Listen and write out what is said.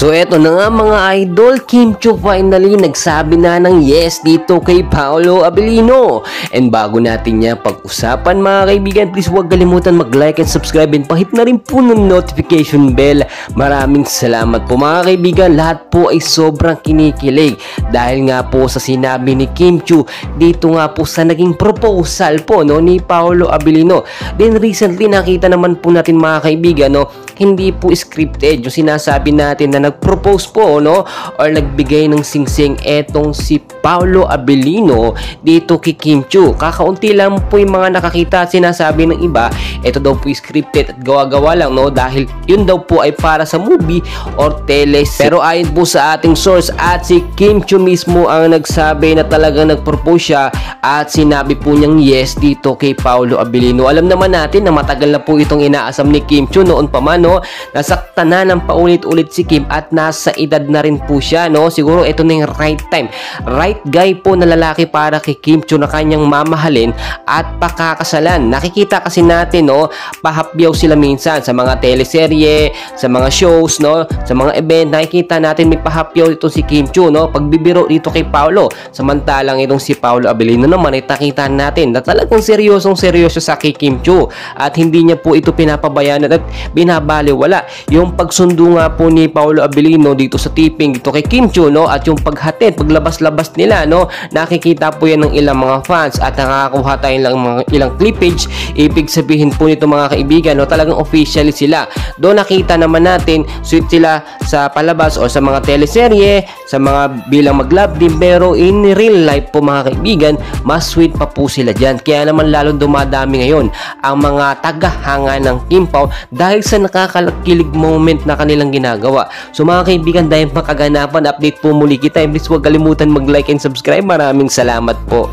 So eto na nga mga idol, Kim Chiu finally nagsabi na ng yes dito kay Paolo Abilino. And bago natin niya pag-usapan mga kaibigan, please huwag kalimutan mag-like and subscribe and pahit na rin po ng notification bell. Maraming salamat po mga kaibigan, lahat po ay sobrang kinikilig dahil nga po sa sinabi ni Kim Chiu dito nga po sa naging proposal po ni Paolo Abilino. Then recently nakita naman po natin mga kaibigan hindi po scripted yung sinasabi natin na nag-propose po or nagbigay ng singsing etong si Paolo Abilino dito kay Kim Chiu. Kakaunti lang po yung mga nakakita at sinasabi ng iba ito daw po scripted at gawa-gawa lang dahil yun daw po ay para sa movie or teleserye. Pero ayon po sa ating source at si Kim Chiu mismo ang nagsabi na talagang nag-propose siya at sinabi po niyang yes dito kay Paolo Abilino. Alam naman natin na matagal na po itong inaasam ni Kim Chiu noon pa man nasaktan na ng paulit-ulit si Kim at nasa edad na rin po siya siguro ito na yung right time, right guy po na lalaki para kay Kim Chiu na kanyang mamahalin at pakakasalan. Nakikita kasi natin pahapyaw sila minsan sa mga teleserye, sa mga shows sa mga event, nakikita natin may pahapyaw dito si Kim Chiu pagbibiro dito kay Paolo. Samantalang itong si Paolo Abilino naman ay nakita natin na talagang seryoso sa kay Kim Chiu at hindi niya po ito pinapabayaan at binabaliwala. Yung pagsundo nga po ni Paolo Abilino dito sa taping dito kay Kim Chiu at yung paghatid, paglabas-labas nila nakikita po yan ng ilang mga fans at nakakakuha tayo ng mga ilang clippage. Ibig sabihin po nito mga kaibigan talagang officially sila. Doon nakita naman natin sweet sila sa palabas o sa mga teleserye, sa mga bilang mag-love team, pero in real life po mga kaibigan mas sweet pa po sila dyan. Kaya naman lalong dumadami ngayon ang mga tagahanga ng Kim Pao dahil sa nakakakilig moment na kanilang ginagawa. So mga kaibigan, dahil makaganapan, update po muli kita. Please huwag kalimutan mag-like and subscribe. Maraming salamat po.